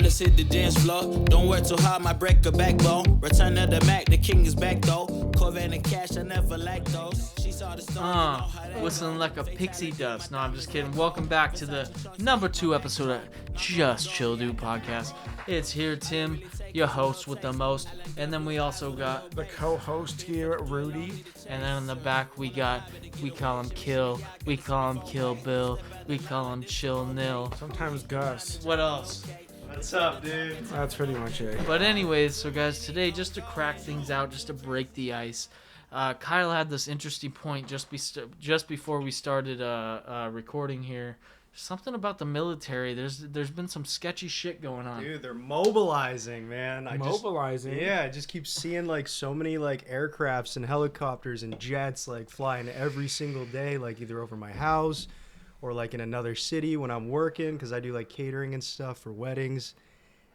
let's hit the dance floor. Don't work too hard, might break a backbone. Return to the Mac, the king is back though. Corvette and cash, I never lack those. She saw the stone, whistling like a pixie dust. No, I'm just kidding. Welcome back to the number 2 episode of Just Chill Dude podcast. It's here, Tim, your host with the most. And then we also got the co-host here, Rudy. And then in the back we call him Kill. We call him Kill Bill. We call him Chill Nil. Sometimes Gus. What else? What's up, dude? That's pretty much it. But anyways, so guys, today, just to crack things out, just to break the ice, Kyle had this interesting point just before we started recording here. Something about the military. There's been some sketchy shit going on. Dude, they're mobilizing, man. I just keep seeing like so many like aircrafts and helicopters and jets like flying every single day, like either over my house or like in another city when I'm working, because I do like catering and stuff for weddings.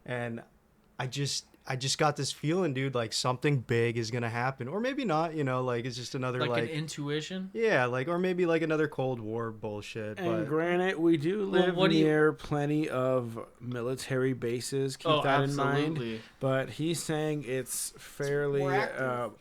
And I just got this feeling, dude, like something big is gonna happen, or maybe not, you know, like it's just another like an intuition. Yeah, like, or maybe like another Cold War bullshit. And granted, we do live near plenty of military bases. Keep that in mind. But he's saying it's fairly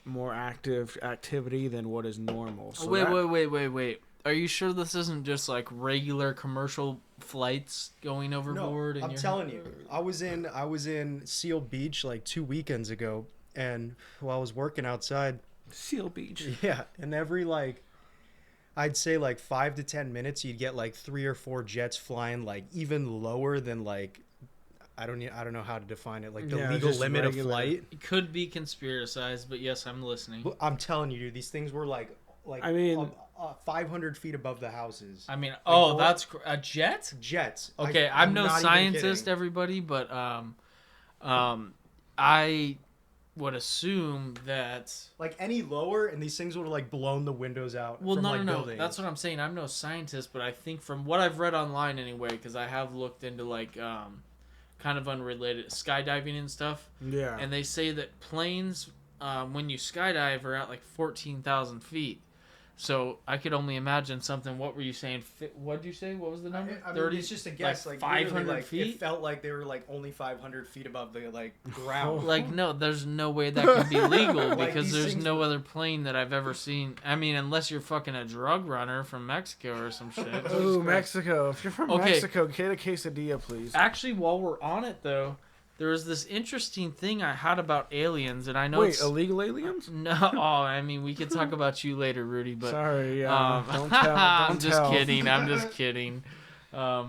more active activity than what is normal. So Wait. Are you sure this isn't just like regular commercial flights going overboard? No, I'm telling you. I was in Seal Beach like 2 weekends ago, and while I was working outside, Seal Beach. Yeah, and every like, I'd say like 5 to 10 minutes, you'd get like 3 or 4 jets flying like even lower than like, I don't know how to define it, like the legal limit of flight. It could be conspiracized, but yes, I'm listening. But I'm telling you, dude, these things were like I mean, 500 feet above the houses. I mean, like, that's a jet? Jets. Okay, I'm no scientist, everybody, but I would assume that like any lower, and these things would have like blown the windows out. Well, from, no. buildings. That's what I'm saying. I'm no scientist, but I think from what I've read online anyway, because I have looked into like kind of unrelated skydiving and stuff. Yeah. And they say that planes, when you skydive, are at like 14,000 feet. So I could only imagine something. What were you saying? What did you say? What was the number? 30. It's just a guess. Like 500 feet. It felt like they were like only 500 feet above the like ground. Like no, there's no way that could be legal because there's no other plane that I've ever seen. I mean, unless you're fucking a drug runner from Mexico or some shit. Oh, Mexico! If you're from Mexico, get a quesadilla, please. Actually, while we're on it though. There was this interesting thing I had about aliens, and I know illegal aliens? No, I mean, we could talk about you later, Rudy, but... Sorry, don't tell. I'm just kidding. No,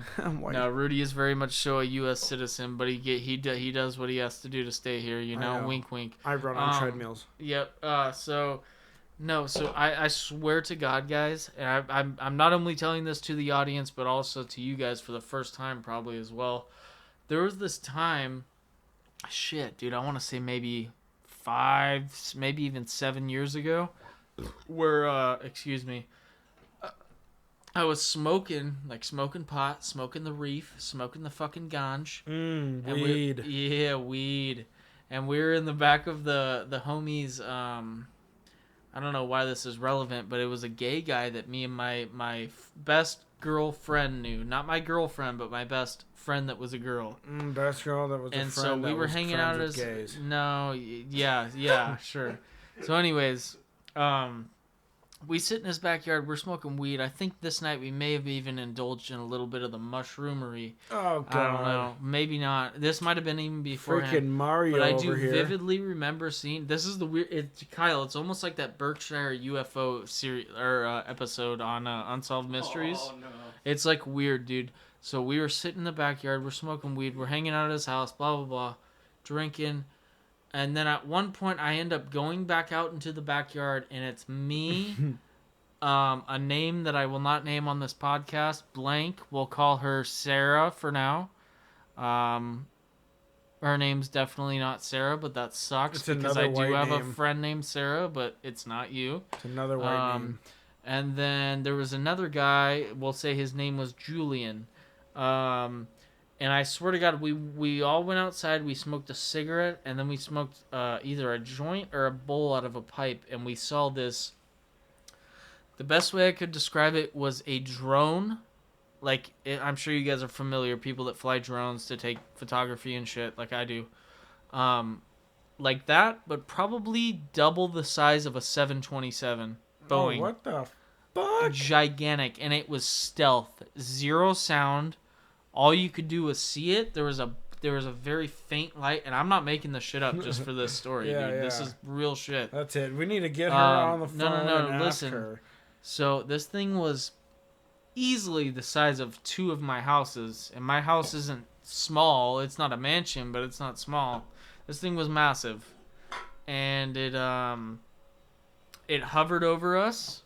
Rudy is very much so a U.S. citizen, but he does what he has to do to stay here, you know? Wink, wink. I run on treadmills. Yep, so I swear to God, guys, and I'm not only telling this to the audience, but also to you guys for the first time probably as well. There was this time... Shit, dude, I want to say maybe 5, maybe even 7 years ago, where, I was smoking pot, smoking the reef, smoking the fucking ganj. Weed. Weed. And we were in the back of the homies, I don't know why this is relevant, but it was a gay guy that me and my best girlfriend knew. Not my girlfriend, but my best friend that was a girl. Best girl that was a friend. And so we were hanging out as gays. No, yeah, sure. So anyways, we sit in his backyard, we're smoking weed. I think this night we may have even indulged in a little bit of the mushroomery. Oh, God. I don't know. Maybe not. This might have been even before. Freaking Mario But I over do here. vividly remember seeing... This is the weird... Kyle, it's almost like that Berkshire UFO series or episode on Unsolved Mysteries. Oh, no. It's like weird, dude. So we were sitting in the backyard, we're smoking weed, we're hanging out at his house, blah, blah, blah, drinking. And then at one point, I end up going back out into the backyard, and it's me, a name that I will not name on this podcast, blank. We'll call her Sarah for now. Her name's definitely not Sarah, but that sucks because I do have a friend named Sarah, but it's not you. It's another white name. And then there was another guy, we'll say his name was Julian. And I swear to God, we all went outside, we smoked a cigarette, and then we smoked either a joint or a bowl out of a pipe, and we saw this. The best way I could describe it was a drone I'm sure you guys are familiar, people that fly drones to take photography and shit like I do. Like that, but probably double the size of a 727 Boeing. Oh, what the fuck? Gigantic, and it was stealth. Zero sound. All you could do was see it. There was a very faint light, and I'm not making this shit up just for this story, dude. Yeah. This is real shit. That's it. We need to get her on the phone. No. Listen. Her. So this thing was easily the size of 2 of my houses, and my house isn't small. It's not a mansion, but it's not small. This thing was massive, and it hovered over us.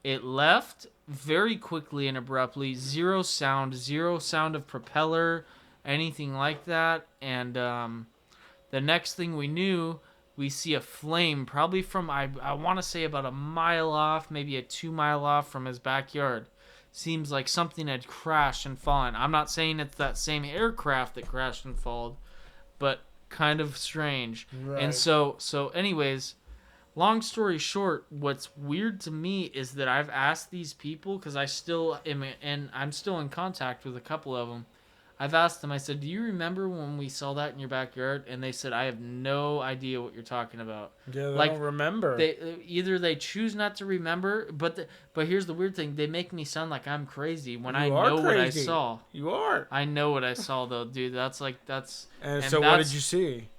It left very quickly and abruptly. Zero sound of propeller, anything like that. And the next thing we knew, we see a flame probably from, I want to say about a mile off, maybe a 2 mile off from his backyard. Seems like something had crashed and fallen. I'm not saying it's that same aircraft that crashed and fallen, but kind of strange. Right. And so anyways, long story short, what's weird to me is that I've asked these people, because I still am, and I'm still in contact with a couple of them. I've asked them, I said, do you remember when we saw that in your backyard? And they said, I have no idea what you're talking about. Yeah, they don't remember. Either they choose not to remember, but here's the weird thing. They make me sound like I'm crazy when I know what I saw. You are. I know what I saw, though, dude. And so what did you see?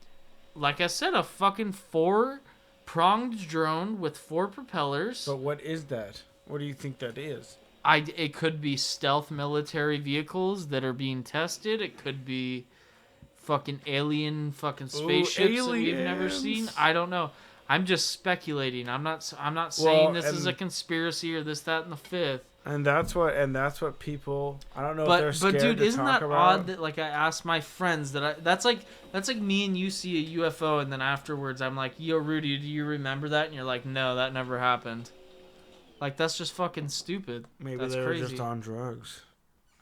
Like I said, a fucking 4-pronged drone with 4 propellers. But what is that? What do you think that is? It could be stealth military vehicles that are being tested. It could be fucking alien fucking spaceships that we've never seen. I don't know. I'm just speculating. I'm not saying this is a conspiracy or this, that, and the fifth. And that's what people. I don't know. If they're scared but dude, to isn't talk that about. odd that like I asked my friends that's like me and you see a UFO and then afterwards I'm like, yo Rudy, do you remember that? And you're like, no, that never happened. Like, that's just fucking stupid. Maybe that's they were crazy. just on drugs.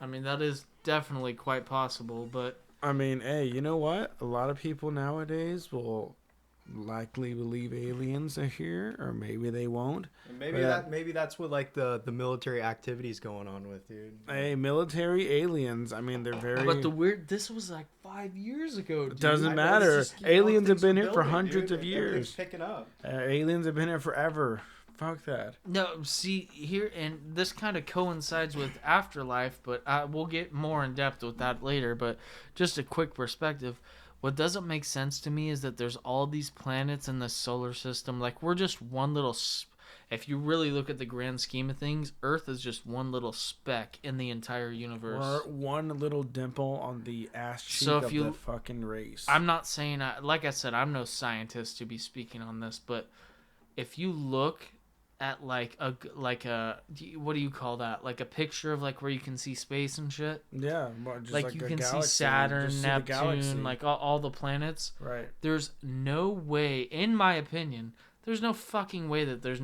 I mean, that is definitely quite possible, but... I mean, hey, you know what? A lot of people nowadays will likely believe aliens are here, or maybe they won't. And maybe that's what, like, the military activity's going on with, dude. Hey, military aliens, I mean, they're very... But this was like 5 years ago, dude. It doesn't matter. Aliens have been here for hundreds of years. Picking up. Aliens have been here forever. Fuck that. No, see, here, and this kind of coincides with Afterlife, but we'll get more in depth with that later, but just a quick perspective. What doesn't make sense to me is that there's all these planets in the solar system. Like, we're just one little... If you really look at the grand scheme of things, Earth is just one little speck in the entire universe. Or one little dimple on the ass cheek of the fucking race. I'm not saying... like I said, I'm no scientist to be speaking on this, but if you look... at like a what do you call that? Like a picture of like where you can see space and shit. Yeah, just like you can see Saturn, Neptune, like all the planets. Right. There's no way, in my opinion, there's no fucking way that there's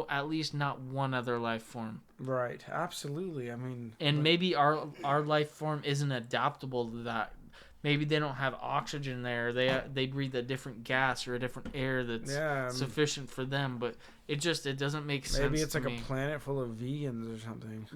at least not one other life form. Right. Absolutely. I mean, and maybe our life form isn't adaptable to that. Maybe they don't have oxygen there. They breathe a different gas or a different air that's sufficient for them. But it doesn't make sense. Maybe it's like a planet full of vegans or something.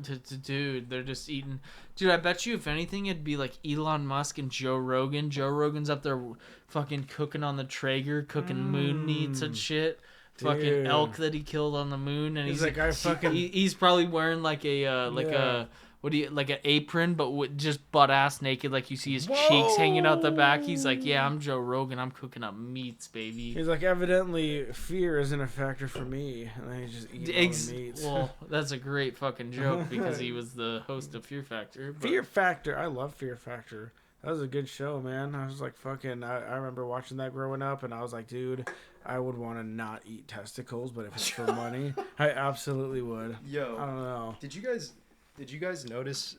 Dude, they're just eating. Dude, I bet you if anything, it'd be like Elon Musk and Joe Rogan. Joe Rogan's up there fucking cooking on the Traeger, cooking moon meats and shit. Dude. Fucking elk that he killed on the moon, and he's probably wearing like a like an apron, but with just butt ass naked, like you see his cheeks hanging out the back. He's like, yeah, I'm Joe Rogan, I'm cooking up meats, baby. He's like, evidently fear isn't a factor for me, and then he's just eating all the meats. Well, that's a great fucking joke because he was the host of Fear Factor. Fear Factor, I love Fear Factor. That was a good show, man. I was like, fucking, I remember watching that growing up, and I was like, dude, I would want to not eat testicles, but if it's for money, I absolutely would. Yo, I don't know. Did you guys notice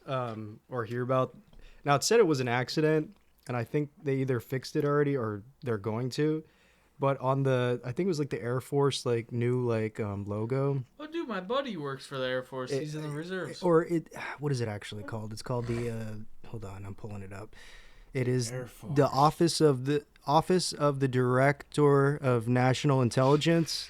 or hear about? Now it said it was an accident, and I think they either fixed it already or they're going to. But on I think it was like the Air Force new logo. Oh, dude, my buddy works for the Air Force. He's in the reserves. What is it actually called? It's called the. Hold on, I'm pulling it up. It is the Office of the Director of National Intelligence.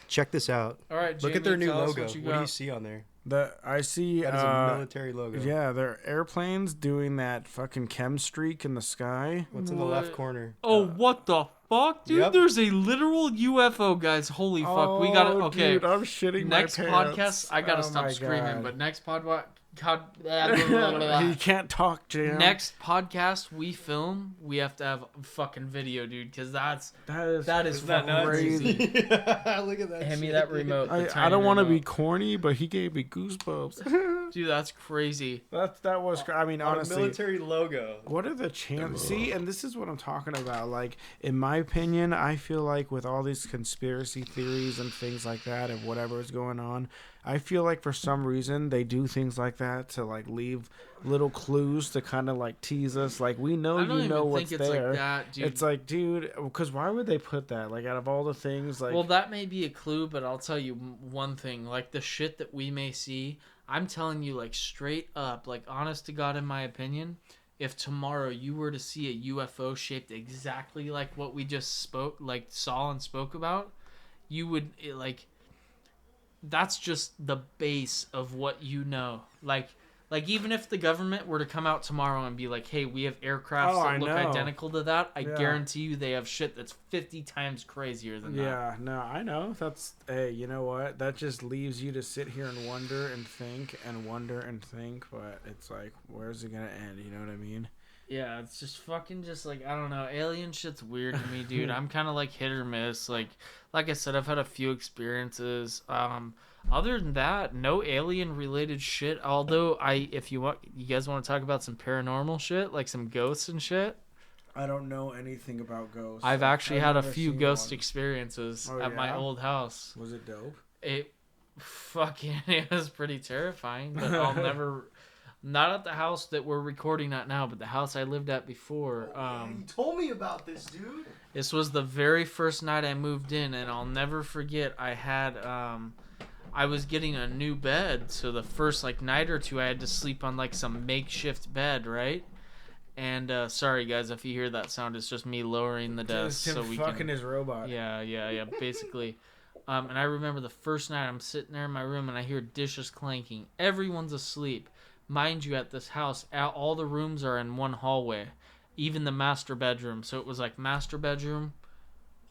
Check this out. All right, Jamie, look at their new logo. What do you see on there? I see. That is a military logo. Yeah, they're airplanes doing that fucking chem streak in the sky. What's in the left corner? Oh, what the fuck, dude? Yep. There's a literal UFO, guys. Holy fuck. We got it. Okay. Dude, I'm shitting next my pants. Podcast, I gotta stop screaming, God. But next podcast... He can't talk, Jam. Next podcast we film, we have to have fucking video, dude, because that is crazy. Yeah, look at that. Hand me that remote. I don't want to be corny, but he gave me goosebumps. Dude, that's crazy. That was. I mean, honestly, a military logo. What are the chances? See, and this is what I'm talking about. Like, in my opinion, I feel like with all these conspiracy theories and things like that, and whatever is going on, I feel like for some reason they do things like that to like leave little clues to kind of like tease us. Like, we know you know what's there. Like that, dude. It's like, dude, because why would they put that? Like, out of all the things, like, well, that may be a clue, but I'll tell you one thing. Like, the shit that we may see, I'm telling you, like, straight up, like, honest to God, in my opinion, if tomorrow you were to see a UFO shaped exactly like what we just saw and spoke about, you would that's just the base of what you know. Like even if the government were to come out tomorrow and be like, hey, we have aircrafts that look identical to that, I guarantee you they have shit that's 50 times crazier than that. Yeah, no, I know. That's, hey, you know what? That just leaves you to sit here and wonder and think, but it's like, where's it gonna end? You know what I mean? Yeah, it's just fucking just like, I don't know. Alien shit's weird to me, dude. I'm kind of like hit or miss. Like I said, I've had a few experiences. Other than that, no alien related shit. Although if you guys want to talk about some paranormal shit, like some ghosts and shit. I don't know anything about ghosts. I've actually had a few ghost experiences at my old house. Was it dope? It was pretty terrifying, but I'll never... Not at the house that we're recording at now, but the house I lived at before. You told me about this, dude. This was the very first night I moved in, and I'll never forget. I had, I was getting a new bed, so the first night or two I had to sleep on some makeshift bed, right? And sorry guys if you hear that sound, it's just me lowering the desk so we fucking his robot. Yeah, basically. And I remember the first night I'm sitting there in my room and I hear dishes clanking. Everyone's asleep. Mind you, at this house, all the rooms are in one hallway, even the master bedroom. So it was like master bedroom,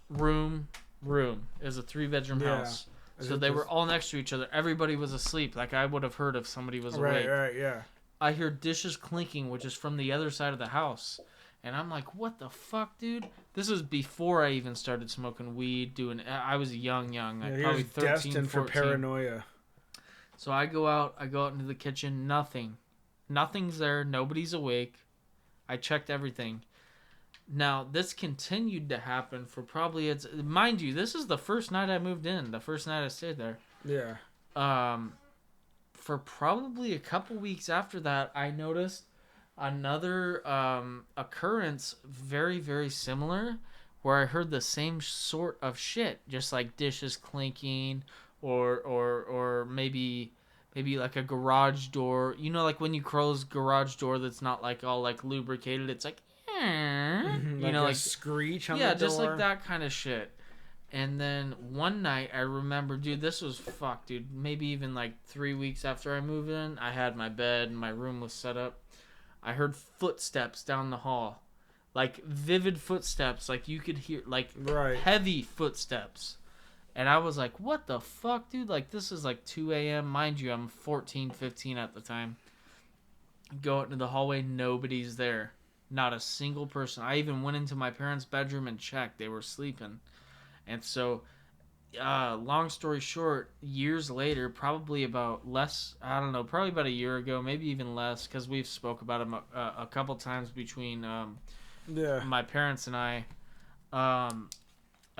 room. It was a 3-bedroom house. So they were all next to each other. Everybody was asleep. Like I would have heard if somebody was awake. Right, yeah. I hear dishes clinking, which is from the other side of the house. And I'm like, what the fuck, dude? This was before I even started smoking weed, I was young. Probably 13, destined 14. For paranoia. So I go out into the kitchen, nothing's there, nobody's awake. I checked everything. Now, this continued to happen for probably, mind you, this is the first night I moved in, the first night I stayed there. Yeah. For probably a couple weeks after that, I noticed another occurrence very, very similar, where I heard the same sort of shit, just like dishes clinking, or maybe like a garage door. You know, like when you close garage door that's not all lubricated, it's like you know, a screech on the door. Yeah, just like that kind of shit. And then one night I remember, dude, this was dude. Maybe even 3 weeks after I moved in, I had my bed and my room was set up. I heard footsteps down the hall, vivid footsteps, you could hear, heavy footsteps. And I was like, what the fuck, dude? This is 2 a.m. Mind you, I'm 14, 15 at the time. Go out into the hallway, nobody's there. Not a single person. I even went into my parents' bedroom and checked. They were sleeping. And so, long story short, years later, probably about probably about a year ago, maybe even less, because we've spoke about him a couple times between my parents and I.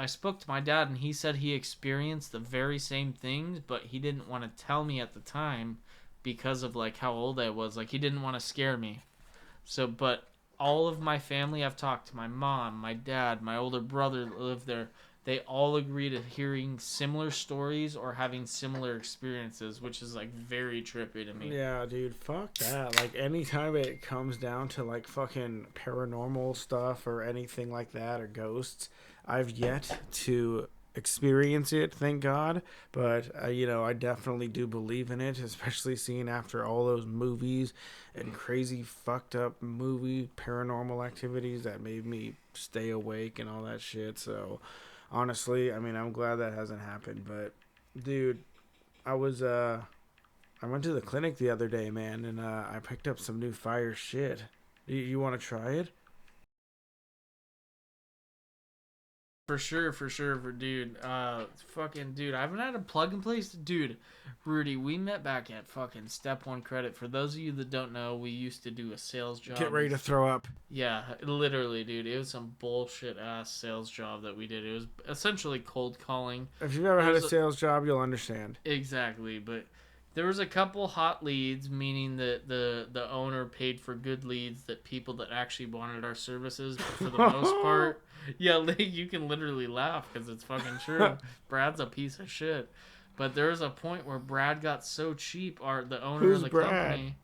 I spoke to my dad, and he said he experienced the very same things, but he didn't want to tell me at the time because of how old I was. He didn't want to scare me. So, but all of my family I've talked to, my mom, my dad, my older brother that lived there, they all agree to hearing similar stories or having similar experiences, which is very trippy to me. Yeah, dude, fuck that. Anytime it comes down to fucking paranormal stuff or anything like that or ghosts, I've yet to experience it, thank God. But I definitely do believe in it, especially seeing after all those movies and crazy fucked up movie paranormal activities that made me stay awake and all that shit. So honestly, I mean, I'm glad that hasn't happened. But dude, I went to the clinic the other day, man, and I picked up some new fire shit. You want to try it? For sure, dude. Fucking dude, I haven't had a plug and place. Dude, Rudy, we met back at fucking Step 1 Credit. For those of you that don't know, we used to do a sales job. Get ready to throw up. Yeah, literally, dude. It was some bullshit ass sales job that we did. It was essentially cold calling. If you've ever had a sales job, you'll understand. Exactly, but there was a couple hot leads, meaning that the owner paid for good leads, that people that actually wanted our services, but for the most part, yeah, you can literally laugh because it's fucking true. Brad's a piece of shit. But there was a point where Brad got so cheap, the owner of the company.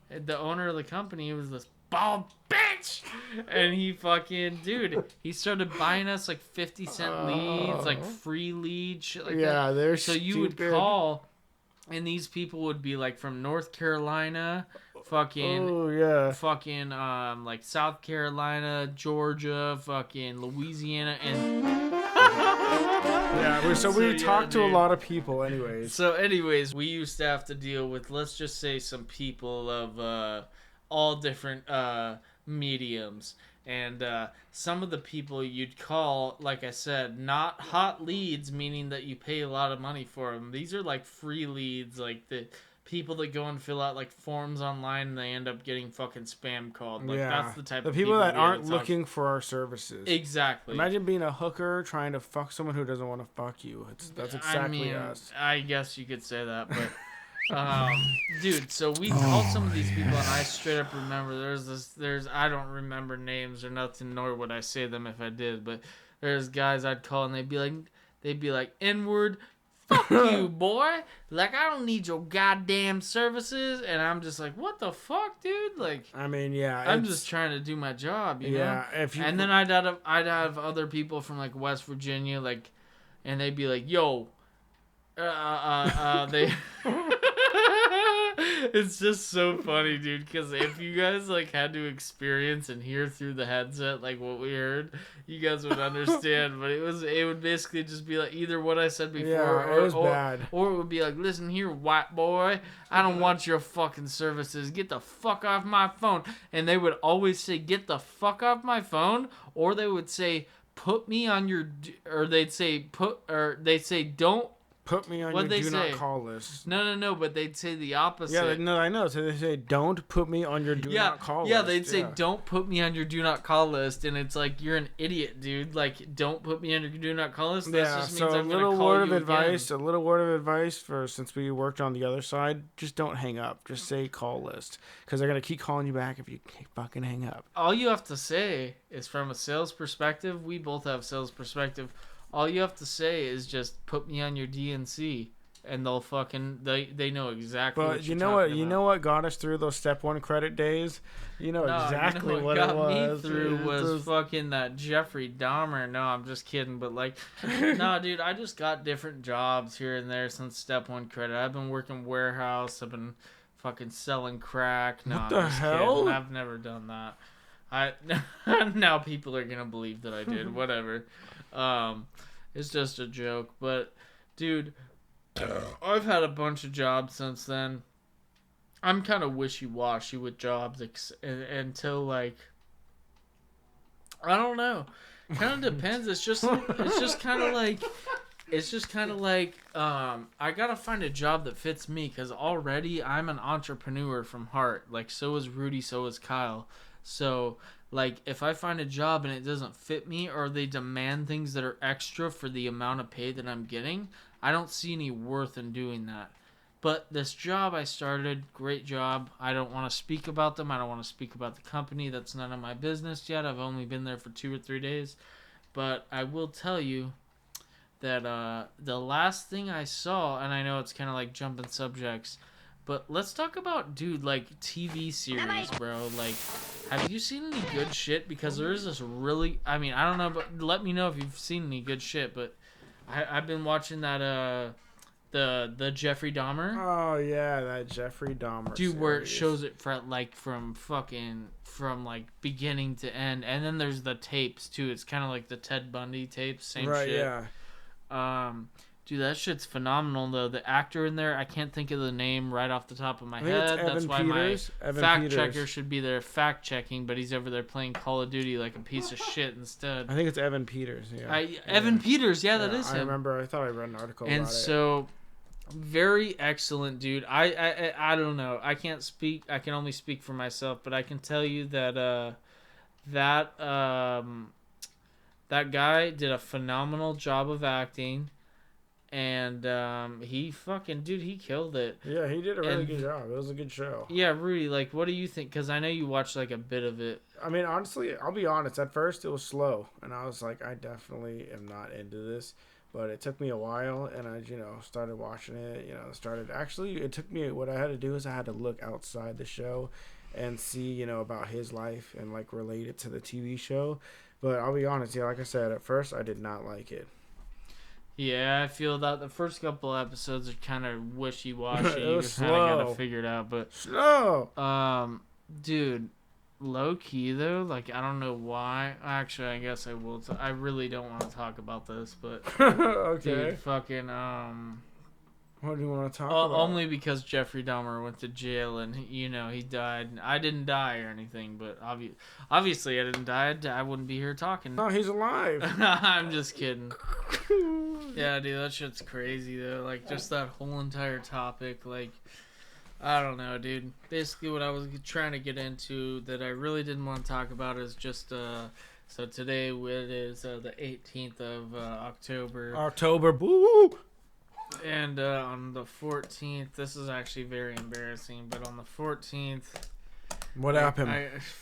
The owner of the company was this bald bitch, and he fucking, dude, he started buying us like 50-cent leads, like free leads, shit like that. Yeah, they're so stupid. You would call, and these people would be like from North Carolina, fucking like South Carolina, Georgia, fucking Louisiana, and yeah. So we talked to a lot of people, anyways. So, anyways, we used to have to deal with, let's just say, some people of all different mediums. And some of the people you'd call, like I said, not hot leads, meaning that you pay a lot of money for them. These are like free leads, like the people that go and fill out like forms online and they end up getting fucking spam called. Like, that's the type of people that aren't looking for our services. Exactly. Imagine being a hooker trying to fuck someone who doesn't want to fuck you. That's exactly us. I guess you could say that, but dude, so we called some of these people, and I straight up remember there's I don't remember names or nothing, nor would I say them if I did, but there's guys I'd call and they'd be like N-word, fuck you, boy, like I don't need your goddamn services, and I'm just like, what the fuck, dude? Like, I mean, yeah, I'm just trying to do my job, you know? And then I'd have other people from like West Virginia, like, and they'd be like, yo, they it's just so funny, dude, because if you guys like had to experience and hear through the headset like what we heard, you guys would understand. But it would basically just be like either what I said before, it was bad, or it would be like, listen here, white boy, I don't want your fucking services, get the fuck off my phone. And they would always say, get the fuck off my phone, or they would say, put me on your, or they'd say don't put me on your do not call list. No, but they'd say the opposite. Yeah, no, I know. So they say, don't put me on your do not call list. Yeah, they'd say, don't put me on your do not call list. And it's like, you're an idiot, dude. Like, don't put me on your do not call list. That just means I'm going to call you again. A little word of advice for, since we worked on the other side, just don't hang up. Just say call list. Because they're going to keep calling you back if you fucking hang up. All you have to say is, from a sales perspective, we both have sales perspective, all you have to say is just put me on your DNC, and they'll fucking they know exactly. But you know what? You know what got us through those Step 1 credit days? Exactly what it was. What got me through was fucking that Jeffrey Dahmer. No, I'm just kidding. But like, no, dude, I just got different jobs here and there since Step 1 credit. I've been working warehouse. I've been fucking selling crack. No, what the hell? Kidding. I've never done that. Now people are gonna believe that I did. Whatever. It's just a joke, but dude, I've had a bunch of jobs since then. I'm kind of wishy-washy with jobs until like, I don't know. Kind of depends. It's just kind of like I gotta find a job that fits me, because already I'm an entrepreneur from heart. Like, so is Rudy, so is Kyle. So, like, if I find a job and it doesn't fit me, or they demand things that are extra for the amount of pay that I'm getting, I don't see any worth in doing that. But this job I started, great job. I don't want to speak about them. I don't want to speak about the company. That's none of my business yet. I've only been there for 2 or 3 days. But I will tell you that the last thing I saw, and I know it's kind of like jumping subjects, but let's talk about, dude, like, TV series, bro. Like, have you seen any good shit? Because there is this really, I mean, I don't know, but let me know if you've seen any good shit. But I've been watching that the Jeffrey Dahmer. Oh yeah, that Jeffrey Dahmer. Dude, where it shows it from like beginning to end, and then there's the tapes too. It's kind of like the Ted Bundy tapes, same right, shit. Yeah. Dude, that shit's phenomenal though. The actor in there, I can't think of the name right off the top of my head. That's why my fact checker should be there fact checking, but he's over there playing Call of Duty like a piece of shit instead. I think it's Evan Peters. Yeah. Evan Peters, that is him. I remember. I thought I read an article and about it. And so, very excellent, dude. I don't know. I can't speak. I can only speak for myself, but I can tell you that that guy did a phenomenal job of acting. And he killed it. Yeah, he did a really good job. It was a good show. Yeah, Rudy, like, what do you think? Because I know you watched, like, a bit of it. I mean, honestly, I'll be honest. At first, it was slow. And I was like, I definitely am not into this. But it took me a while. And I, started watching it. It took me, what I had to do is I had to look outside the show and see, about his life and, like, relate it to the TV show. But I'll be honest, like I said, at first, I did not like it. Yeah, I feel that the first couple episodes are kind of wishy-washy. It was you kind of got to figure it out, but slow. Dude, low key though, like I don't know why. Actually, I guess I will. I really don't want to talk about this, but okay. Dude, fucking What do you want to talk about? Only because Jeffrey Dahmer went to jail and he died. I didn't die or anything, but obviously I didn't die. I wouldn't be here talking. No, he's alive. I'm just kidding. Yeah, dude, that shit's crazy though. Like just that whole entire topic. Like I don't know, dude. Basically, what I was trying to get into that I really didn't want to talk about is just so today it is the 18th of October. October, boo. And on the 14th, this is actually very embarrassing, but on the 14th... What happened?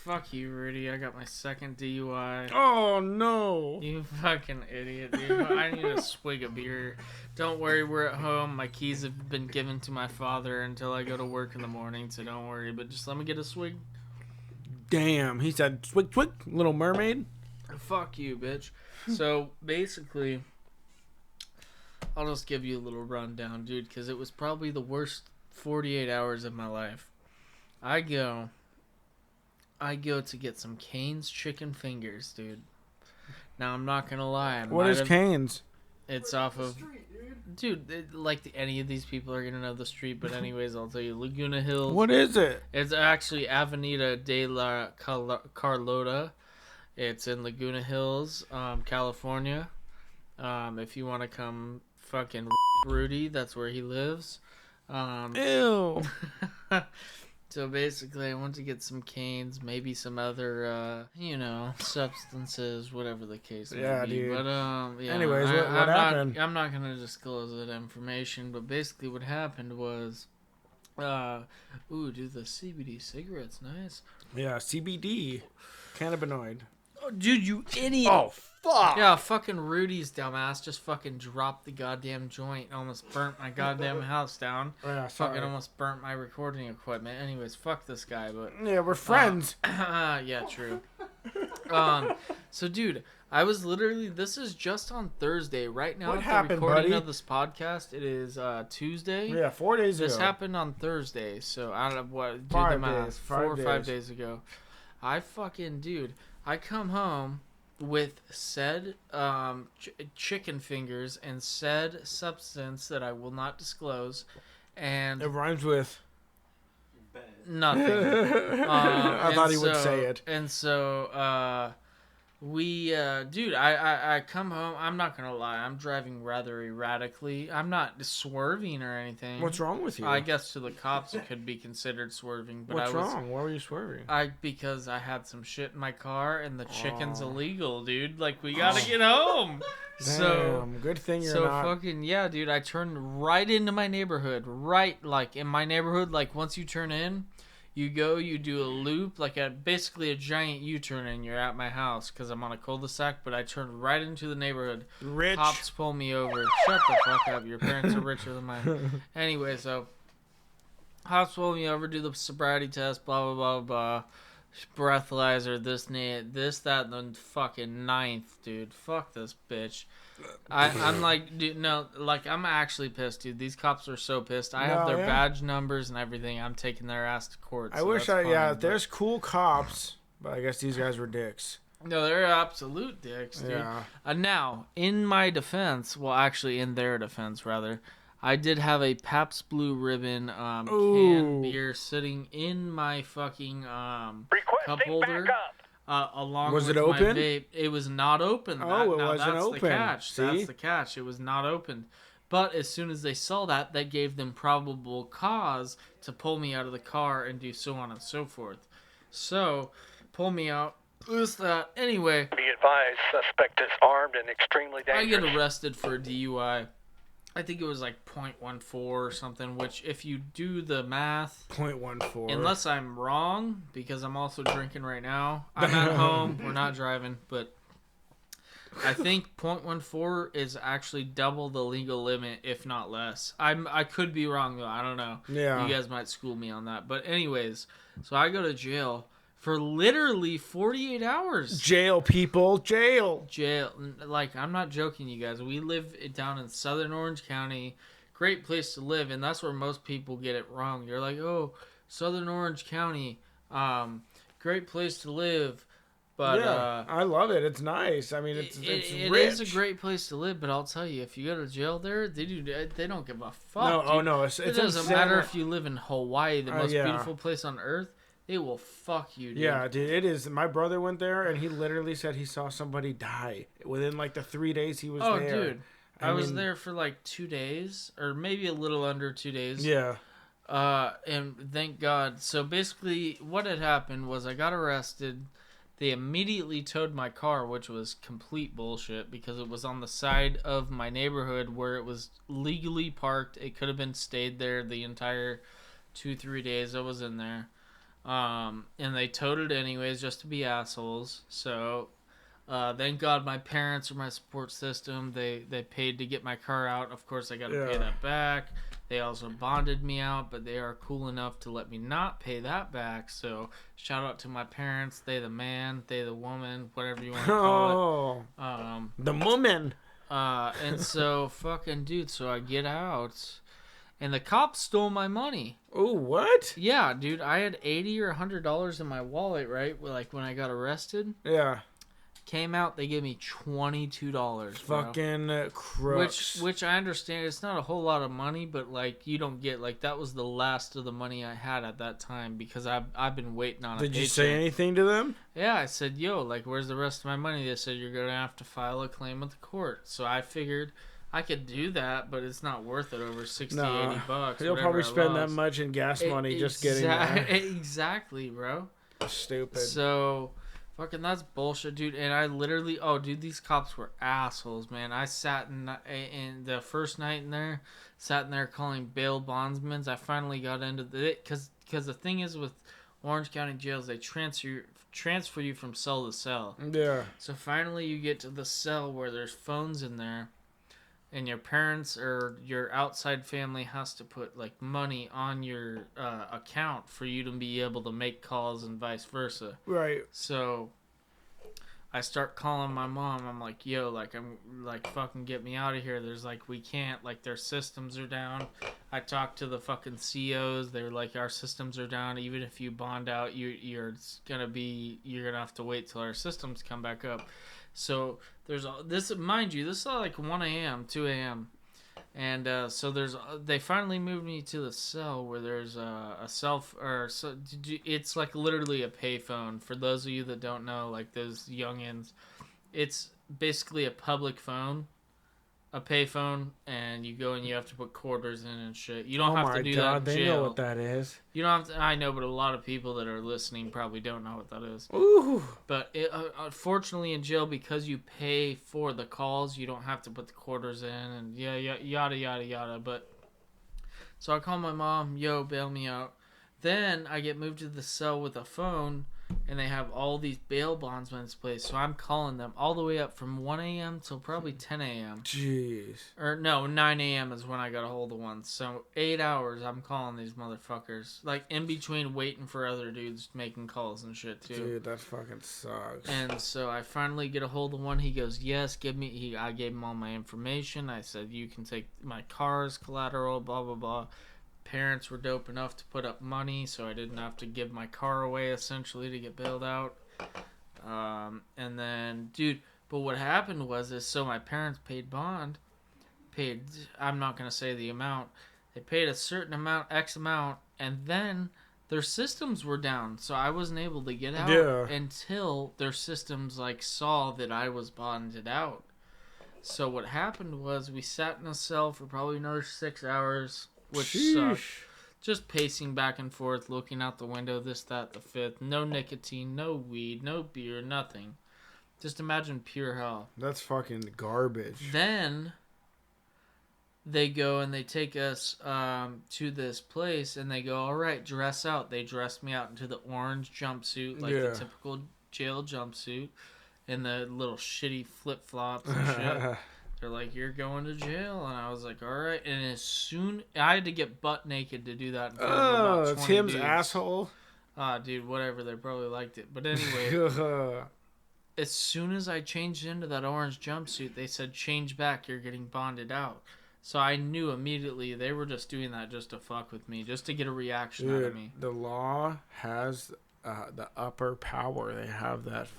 Fuck you, Rudy. I got my second DUI. Oh, no. You fucking idiot, dude. I need a swig of beer. Don't worry, we're at home. My keys have been given to my father until I go to work in the morning, so don't worry. But just let me get a swig. Damn. He said, swig, swig, Little Mermaid? Fuck you, bitch. So, basically... I'll just give you a little rundown, dude, because it was probably the worst 48 hours of my life. I go to get some Cane's chicken fingers, dude. Now, I'm not going to lie. What is Cane's? It's off of... Dude, any of these people are going to know the street, but anyways, I'll tell you. Laguna Hills. What is it? It's actually Avenida de la Carlota. It's in Laguna Hills, California. If you want to come... Fucking Rudy, that's where he lives. Ew. So basically, I went to get some Cane's, maybe some other, substances, whatever the case may be. Dude. But yeah. Anyways, what happened? I'm not gonna disclose that information, but basically, what happened was, dude, the CBD cigarettes, nice. Yeah, CBD, cannabinoid. Oh, dude, you idiot! Oh, fuck! Yeah, fucking Rudy's dumbass just fucking dropped the goddamn joint, almost burnt my goddamn house down. Yeah, sorry. Fucking almost burnt my recording equipment. Anyways, fuck this guy, but... Yeah, we're friends. Yeah, true. So, dude, I was literally... This is just on Thursday. Right now, what at happened, the recording buddy? of this podcast, it is Tuesday. Yeah, 4 days ago. This happened on Thursday, so I don't know what... Do 5 the math. days. 4 or 5 days ago. I fucking... Dude, I come home... with said chicken fingers and said substance that I will not disclose, and it rhymes with nothing. I thought he would say it. And so dude, I come home. I'm not gonna lie. I'm driving rather erratically. I'm not swerving or anything. What's wrong with you? I guess to the cops it could be considered swerving. But what's wrong? Why were you swerving? Because I had some shit in my car and the chicken's illegal, dude. Like we gotta get home. Damn, so good thing you're so not. fucking yeah, dude. I turned right into my neighborhood. Right, like in my neighborhood. Like once you turn in. You do a loop, basically a giant U-turn, and you're at my house because I'm on a cul-de-sac, but I turned right into the neighborhood. Rich. Cops pull me over. Shut the fuck up. Your parents are richer than mine. Anyway, so cops pull me over, do the sobriety test, blah, blah, blah, blah. breathalyzer, this, that, and the fucking ninth, dude. Fuck this bitch. I'm like, dude, no, like, I'm actually pissed, dude. These cops are so pissed. I have their badge numbers and everything. I'm taking their ass to court. So there's cool cops, but I guess these guys were dicks. No, they're absolute dicks, dude. Yeah. Now, in my defense, well, actually, in their defense, rather, I did have a Pabst Blue Ribbon canned beer sitting in my fucking cup holder. Along was with it open? My vape. It was not open. It wasn't open. The catch. See? That's the catch. It was not open. But as soon as they saw that, that gave them probable cause to pull me out of the car and do so on and so forth. So, pull me out. Who's that? Anyway. Be advised, suspect is armed and extremely dangerous. I get arrested for a DUI. I think it was like 0.14 or something, which if you do the math... 0.14. Unless I'm wrong, because I'm also drinking right now. I'm at home. We're not driving, but I think 0.14 is actually double the legal limit, if not less. I could be wrong, though. I don't know. Yeah. You guys might school me on that. But anyways, so I go to jail for literally 48 hours. Jail, people. Jail. Like, I'm not joking, you guys. We live down in Southern Orange County. Great place to live, and that's where most people get it wrong. You're like, oh, Southern Orange County, great place to live. But yeah, I love it. It's nice. I mean, it's rich. It is a great place to live, but I'll tell you, if you go to jail there, they don't give a fuck. No, it doesn't matter if you live in Hawaii, the most beautiful place on earth. They will fuck you, dude. Yeah, dude, it is. My brother went there, and he literally said he saw somebody die within, like, the 3 days he was there. Oh, dude. I was there for, like, 2 days, or maybe a little under 2 days. Yeah. And thank God. So, basically, what had happened was I got arrested. They immediately towed my car, which was complete bullshit, because it was on the side of my neighborhood where it was legally parked. It could have been stayed there the entire 2-3 days I was in there. And they towed it anyways just to be assholes. So thank God my parents are my support system. They paid to get my car out. Of course I got to pay that back. They also bonded me out, but they are cool enough to let me not pay that back. So shout out to my parents. They the man, they the woman, whatever you want to call it. The woman. And so fucking dude, so I get out. And the cops stole my money. Oh, what? Yeah, dude. I had $80 or $100 in my wallet, right? Like when I got arrested. Yeah. Came out, they gave me $22. Fucking crooks. Which I understand. It's not a whole lot of money, but like you don't get like that was the last of the money I had at that time because I've been waiting on. Did you say anything to them? Yeah, I said, "Yo, like, where's the rest of my money?" They said, "You're gonna have to file a claim with the court." So I figured I could do that, but it's not worth it over $60-$80. You'll probably spend that much in gas money just getting there. Exactly, bro. Stupid. So, fucking that's bullshit, dude. And I literally, these cops were assholes, man. I sat in the first night in there, sat in there calling bail bondsmen. I finally got into it because the thing is with Orange County jails, they transfer you from cell to cell. Yeah. So finally you get to the cell where there's phones in there. And your parents or your outside family has to put like money on your account for you to be able to make calls and vice versa. Right. So I start calling my mom. I'm like, yo, like I'm like fucking get me out of here. There's like we can't like their systems are down. I talked to the fucking COs. They're like our systems are down. Even if you bond out, you're gonna have to wait till our systems come back up. So there's this, mind you, this is like 1 a.m., 2 a.m. And so they finally moved me to the cell where there's it's like literally a payphone. For those of you that don't know, like those youngins, it's basically a public phone, a payphone, and you go and you have to put quarters in and shit. You don't have to do that in jail. They know what that is. You don't have to. I know, but a lot of people that are listening probably don't know what that is. Ooh. But unfortunately, in jail, because you pay for the calls, you don't have to put the quarters in, and yada yada yada. But so I call my mom, yo, bail me out. Then I get moved to the cell with a phone and they have all these bail bondsmen in place. So I'm calling them all the way up from 1 a.m. till probably 10 a.m. Jeez. Or no, 9 a.m. is when I got a hold of one. So 8 hours I'm calling these motherfuckers. Like in between waiting for other dudes making calls and shit too. Dude, that fucking sucks. And so I finally get a hold of one. He goes, yes, give me. I gave him all my information. I said, you can take my car as collateral, blah, blah, blah. Parents were dope enough to put up money, so I didn't have to give my car away essentially to get bailed out. And then, dude, but what happened was so my parents paid bond, I'm not going to say the amount, they paid a certain amount, X amount, and then their systems were down, so I wasn't able to get out until their systems like saw that I was bonded out. So what happened was we sat in a cell for probably another 6 hours, which sucked. Just pacing back and forth, looking out the window, this, that, the fifth. No nicotine, no weed, no beer, nothing. Just imagine pure hell. That's fucking garbage. Then they go and they take us to this place, and they go, all right, dress out. They dressed me out into the orange jumpsuit, like the typical jail jumpsuit, and the little shitty flip-flops and shit. They're like, you're going to jail. And I was like, all right. And as soon... I had to get butt naked to do that in front of about 20 Tim's dudes. asshole? Dude, whatever. They probably liked it. But anyway, as soon as I changed into that orange jumpsuit, they said, change back. You're getting bonded out. So I knew immediately they were just doing that just to fuck with me, just to get a reaction out of me. The law has the upper power. They have that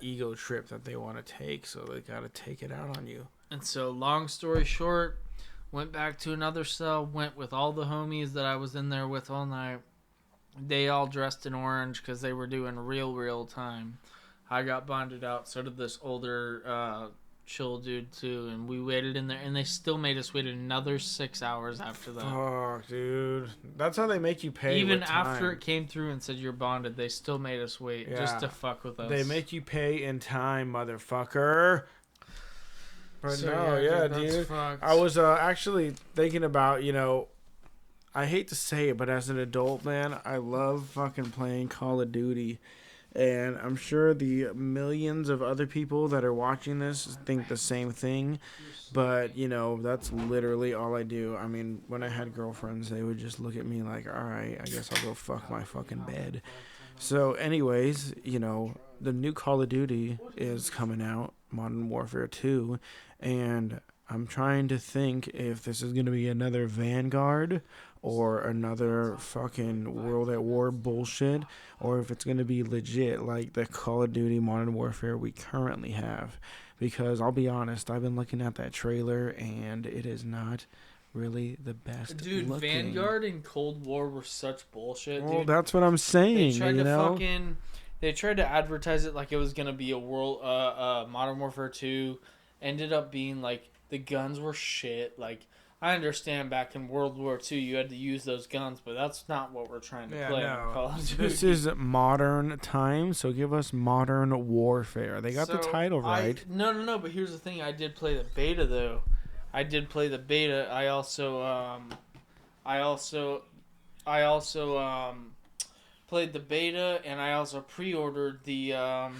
ego trip that they want to take, so they got to take it out on you. And so, long story short, went back to another cell, went with all the homies that I was in there with all night. They all dressed in orange because they were doing real time. I got bonded out, so did this older chill dude too, and we waited in there, and they still made us wait another 6 hours after that. Fuck, dude. That's how they make you pay. Even after it came through and said you're bonded, they still made us wait just to fuck with us. They make you pay in time, motherfucker. But so, no, dude. I was actually thinking about, I hate to say it, but as an adult, man, I love fucking playing Call of Duty. And I'm sure the millions of other people that are watching this think the same thing. But, that's literally all I do. I mean, when I had girlfriends, they would just look at me like, all right, I guess I'll go fuck my fucking bed. So anyways, the new Call of Duty is coming out, Modern Warfare 2. And I'm trying to think if this is going to be another Vanguard or another fucking World at War bullshit, or if it's going to be legit like the Call of Duty Modern Warfare we currently have. Because I'll be honest, I've been looking at that trailer, and it is not really the best dude looking. Vanguard and Cold War were such bullshit, dude. Well, that's what I'm saying. They tried to advertise it like it was going to be a world Modern Warfare 2. Ended up being like the guns were shit. Like, I understand back in World War II you had to use those guns, but that's not what we're trying to play on Call of Duty. This is modern times, so give us Modern Warfare. They got the title right. No, but here's the thing. I did play the beta, though. I also played the beta, and I also pre-ordered the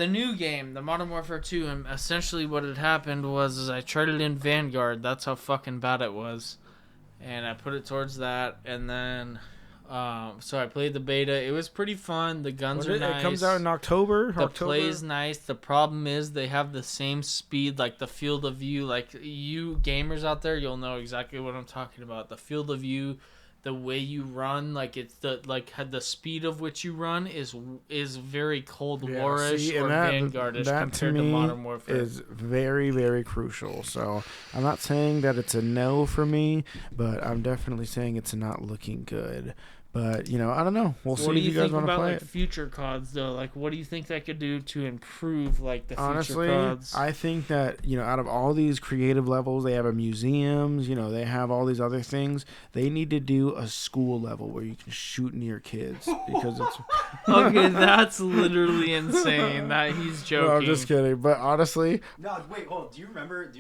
new game, the Modern Warfare 2, and essentially what had happened was I tried it in Vanguard. That's how fucking bad it was. And I put it towards that, and then so I played the beta. It was pretty fun. The guns are nice. It comes out in October. The play's nice. The problem is they have the same speed, like the field of view. Like, you gamers out there, you'll know exactly what I'm talking about. The field of view, the way you run, like the speed of which you run is very Cold War-ish or Vanguard-ish compared to Modern Warfare. Is very, very crucial. So I'm not saying that it's a no for me, but I'm definitely saying it's not looking good. But, I don't know. We'll see if you guys want to play it. What do you think about future CODs, though? Like, what do you think that could do to improve, like, the Honestly, future CODs? I think that, out of all these creative levels, they have museums, they have all these other things. They need to do a school level where you can shoot near kids. Because it's... Okay, that's literally insane. That he's joking. No, I'm just kidding. But honestly... No, wait, hold on. Do you remember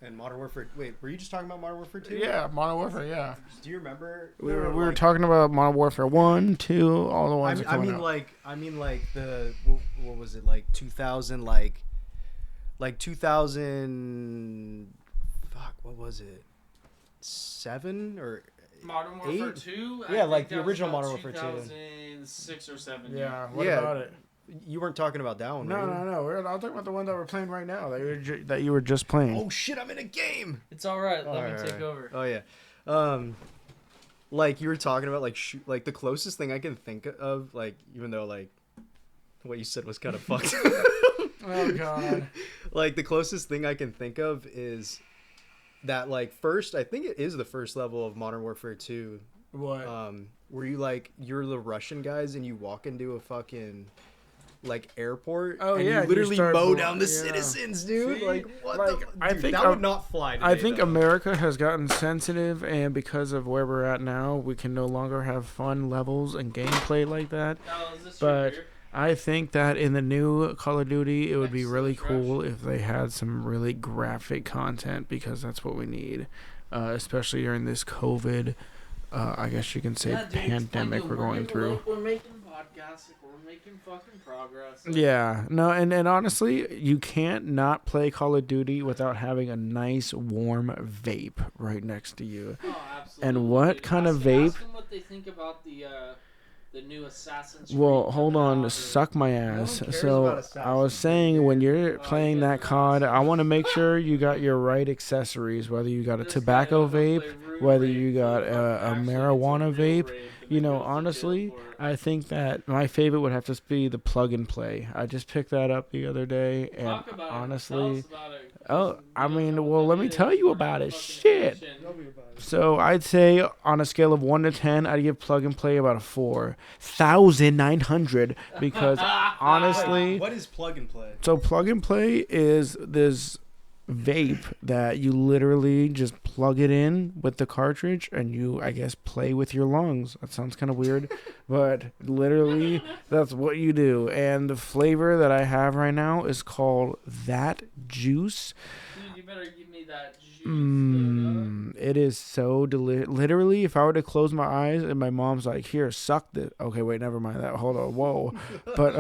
in Modern Warfare... Wait, were you just talking about Modern Warfare 2? Yeah, Modern Warfare, yeah. Do you remember... We were talking talking about Modern Warfare 1, 2, all the ones. I mean, like the what was it, like 2000, like 2000. Fuck, what was it? 7 or Modern Warfare 8? 2? Yeah, like the original Modern Warfare 2. 2006 or 7. Yeah, what about it? You weren't talking about that one, No. I'm talking about the one that we're playing right now, that you were just playing. Oh, shit, I'm in a game! It's alright, let me take over. Oh, yeah. Like, you were talking about, like, the closest thing I can think of, like, even though, like, what you said was kind of fucked. Oh, God. Like, the closest thing I can think of is that, like, I think it is the first level of Modern Warfare 2. What? Where you, like, you're the Russian guys and you walk into a fucking, like, airport. Oh, and yeah. you literally mow down the citizens, dude. See? Like, what I think that would not fly today, I think though. America has gotten sensitive, and because of where we're at now, we can no longer have fun levels and gameplay like that. Oh, is this But your beer? I think that in the new Call of Duty, it would be really Fresh. cool if they had some really graphic content, because that's what we need, especially during this COVID, I guess you can say, pandemic we're going through. We're making podcasts, we're making fucking progress. Yeah, no, and honestly, you can't not play Call of Duty without having a nice warm vape right next to you. Oh, absolutely. And what kind of vape? Ask them what they think about the new Assassin's Creed. Well, hold on, suck my ass. So I was saying, when you're playing that COD, I want to make sure you got your right accessories, whether you got a tobacco vape, whether you got a marijuana vape. You know, honestly, I think that my favorite would have to be the plug and play. I just picked that up the other day, and honestly, I mean, well, let me tell you about it. Shit. So I'd say on a scale of 1 to 10, I'd give plug and play about a 4,900, because honestly, what is plug and play? So plug and play is this vape that you literally just plug it in with the cartridge and you, I guess, play with your lungs. That sounds kind of weird, but literally that's what you do. And the flavor that I have right now is called That Juice. Dude, you better give me that juice. It is so delicious. Literally, if I were to close my eyes and my mom's like, "Here, suck this." Okay, wait, never mind that. Hold on, whoa. But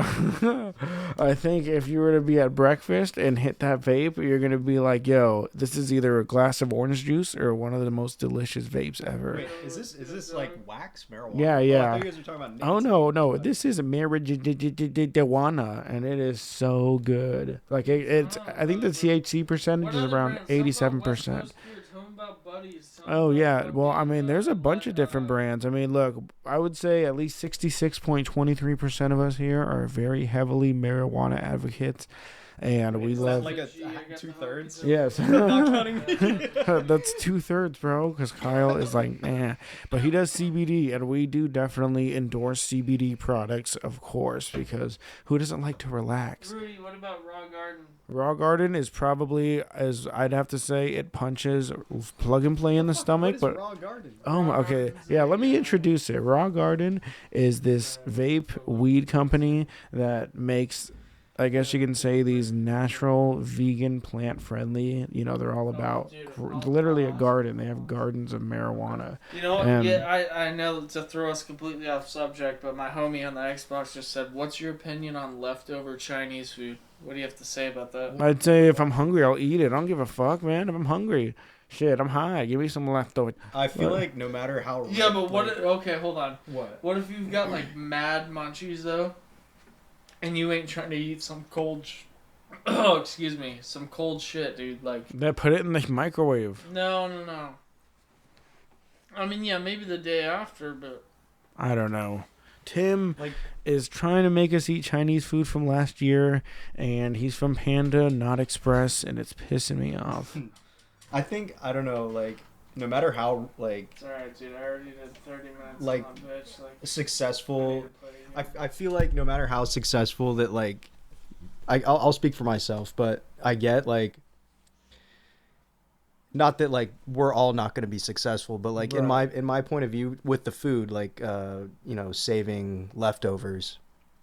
I think if you were to be at breakfast and hit that vape, you're gonna be like, "Yo, this is either a glass of orange juice or one of the most delicious vapes ever." Wait, is this like wax marijuana? Yeah. Oh, I thought you guys were talking about No. This is marijuana, and it is so good. Like it's. I think the THC percentage is around 87%. Oh yeah, well I mean there's a bunch of different brands. I mean look, I would say at least 66.23% of us here are very heavily marijuana advocates, and we love like a 2/3. Yes. Not counting me. That's 2/3, bro, because Kyle is like, nah. But he does CBD, and we do definitely endorse CBD products, of course, because who doesn't like to relax? Rudy, what about Raw Garden? Raw Garden is probably, as I'd have to say, it punches plug and play in the stomach. What is but Raw Garden? Okay, yeah, let me introduce it. Raw Garden is this vape weed company that makes, I guess you can say, these natural, vegan, plant-friendly. You know, they're all about literally a garden. They have gardens of marijuana. You know, I know to throw us completely off subject, but my homie on the Xbox just said, "What's your opinion on leftover Chinese food?" What do you have to say about that? I'd say if I'm hungry, I'll eat it. I don't give a fuck, man. If I'm hungry, shit, I'm high. Give me some leftover. I feel like no matter how. Yeah, but what? Okay, hold on. What? What if you've got like mad munchies though, and you ain't trying to eat some cold? Excuse me, some cold shit, dude. Like. They put it in the microwave. No. I mean, yeah, maybe the day after, but. I don't know. Tim is trying to make us eat Chinese food from last year, and he's from Panda, not Express, and it's pissing me off. I think, I don't know, like, no matter how, like... It's alright, dude, I already did 30 minutes like, on that bitch. Like, successful... I feel like no matter how successful that, like... I'll speak for myself, but I get, like... Not that, like, we're all not going to be successful, but, like, right. in my point of view with the food, like, you know, saving leftovers,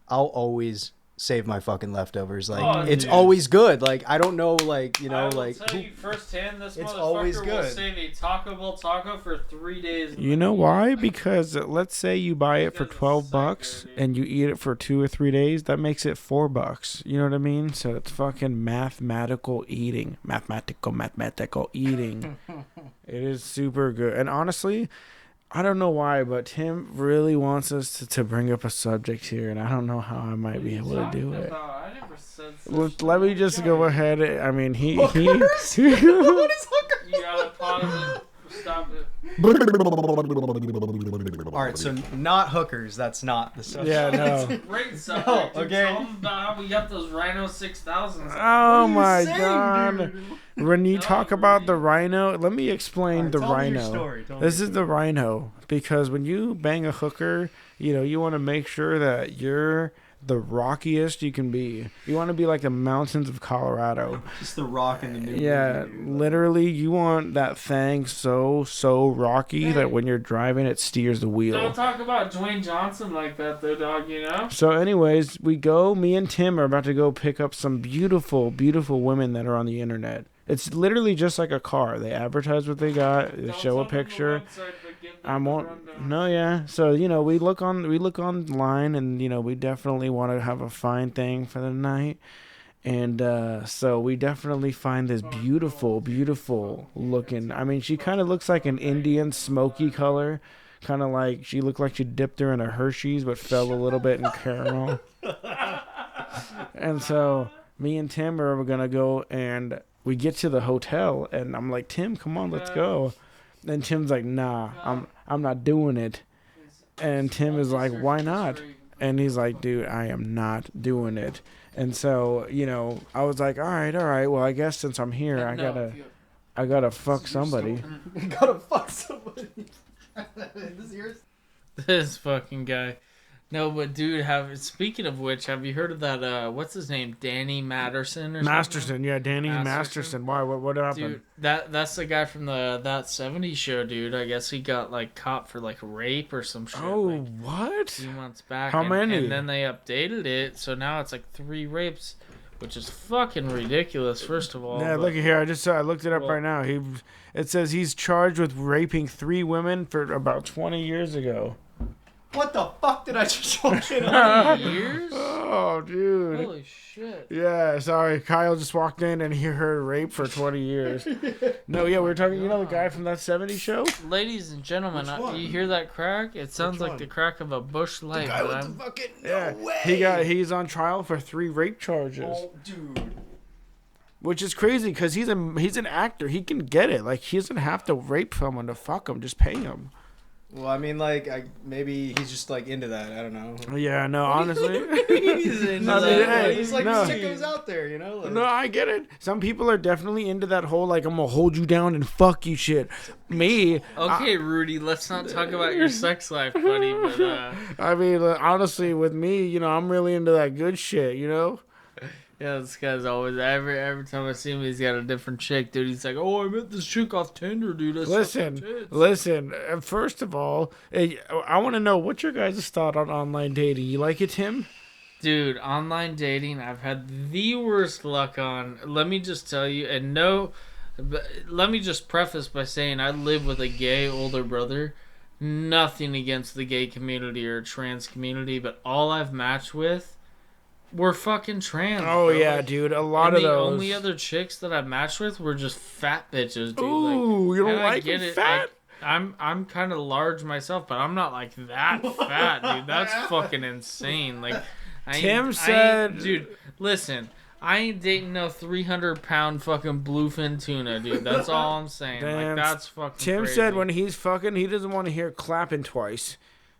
I'll always save my fucking leftovers. Like it's always good. Like I don't know, like you know, I will like tell you firsthand, this it's motherfucker always good. will save a Taco Bell taco for 3 days. You know why? Because let's say you buy it for $12 and you eat it for 2 or 3 days, that makes it $4. You know what I mean? So it's fucking mathematical eating. Mathematical eating. It is super good. And honestly, I don't know why, but Tim really wants us to bring up a subject here, and I don't know how I might be able to do it. I never said Let me just go ahead. I mean, he What is hookers? You gotta pause it. Stop it. All right, so not hookers. That's not the subject. Yeah, no. Great subject. Oh, okay. Tell them about how we got those Rhino 6000s. Oh my saying, god. dude? When you talk about the Rhino, let me explain the Tell me Rhino. your story. Tell me This your is the Rhino, because when you bang a hooker, you know, you want to make sure that you're the rockiest you can be. You want to be like the mountains of Colorado. Just the rock in the new Yeah, movie, dude. literally, you want that thing so rocky that when you're driving, it steers the wheel. Don't talk about Dwayne Johnson like that, though, dog, you know? So anyways, me and Tim are about to go pick up some beautiful, beautiful women that are on the internet. It's literally just like a car. They advertise what they got. They show a picture. I won't. No, yeah. So you know, we look online, and you know, we definitely want to have a fine thing for the night, and so we definitely find this beautiful, beautiful looking. I mean, she kind of looks like an Indian smoky color, kind of like she looked like she dipped her in a Hershey's, but fell a little bit in caramel. And so me and Tim are gonna go, and we get to the hotel, and I'm like, Tim, come on, let's go. And Tim's like, nah, I'm not doing it. And Tim is like, why not? And he's like, dude, I am not doing it. And so, you know, I was like, all right. Well, I guess since I'm here, I gotta fuck somebody. Gotta fuck somebody. This yours? This fucking guy. No, but dude, speaking of which, have you heard of that? What's his name? Danny Masterson or Masterson, something? yeah, Danny Masterson. Why? What happened? Dude, that's the guy from That 70s Show, dude. I guess he got like caught for like rape or some shit. Oh, like, what? 2 months back. How many? And then they updated it, so now it's like 3 rapes, which is fucking ridiculous. First of all, Yeah, look at here. I looked it up right now. It says he's charged with raping 3 women for about 20 years ago. What the fuck did I just walk in? 20 years? Oh, dude. Holy shit. Yeah, sorry. Kyle just walked in and he heard rape for 20 years. No, yeah, we were talking, you know, the guy from That 70s Show? Ladies and gentlemen, you hear that crack? It sounds like the crack of a bush light. The guy with the fucking way. He's on trial for 3 rape charges. Oh, dude. Which is crazy because he's an actor. He can get it. Like, he doesn't have to rape someone to fuck him. Just pay him. Well, I mean, like, maybe he's just, like, into that. I don't know. Yeah, no, honestly. He's into that. He's like, sickos out there, you know? Like, no, I get it. Some people are definitely into that whole, like, I'm going to hold you down and fuck you shit. Me. Okay, Rudy, let's not talk about your sex life, buddy. But, I mean, honestly, with me, you know, I'm really into that good shit, you know? Yeah, this guy's always every time I see him, he's got a different chick, dude. He's like, "Oh, I met this chick off Tinder, dude." Listen. First of all, I want to know what's your guys' thought on online dating. You like it, Tim? Dude, online dating, I've had the worst luck on. Let me just tell you, let me just preface by saying I live with a gay older brother. Nothing against the gay community or trans community, but all I've matched with. We're fucking trans. Oh, bro. Yeah, dude. A lot of those. The only other chicks that I matched with were just fat bitches, dude. Ooh, you don't like them fat? I'm kind of large myself, but I'm not like that fat, dude. That's fucking insane. Like, Tim said... Dude, listen. I ain't dating no 300-pound fucking bluefin tuna, dude. That's all I'm saying. Damn. Like, that's fucking Tim crazy. said when he's fucking, he doesn't want to hear clapping twice.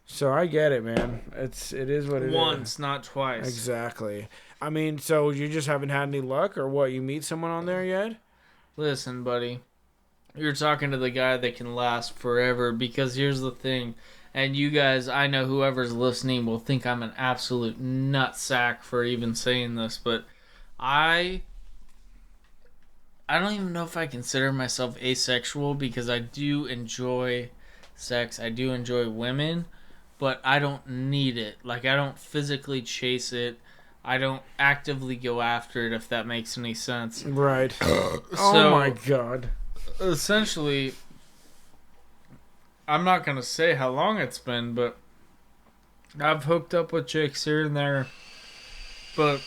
So I get it, man. It is what it is. Once, not twice. Exactly. I mean, so you just haven't had any luck, or what? You meet someone on there yet? Listen, buddy. You're talking to the guy that can last forever, because here's the thing. And you guys, I know whoever's listening will think I'm an absolute nutsack for even saying this, but I don't even know if I consider myself asexual, because I do enjoy sex. I do enjoy women. But I don't need it. Like, I don't physically chase it. I don't actively go after it, if that makes any sense. Right. So, oh my god. Essentially, I'm not gonna say how long it's been, but I've hooked up with chicks here and there, but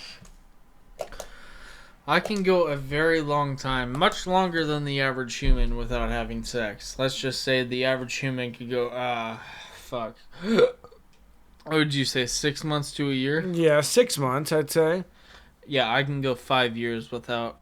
I can go a very long time, much longer than the average human, without having sex. Let's just say the average human could go, fuck. What would you say, 6 months to a year? Yeah, 6 months, I'd say. Yeah, I can go 5 years without.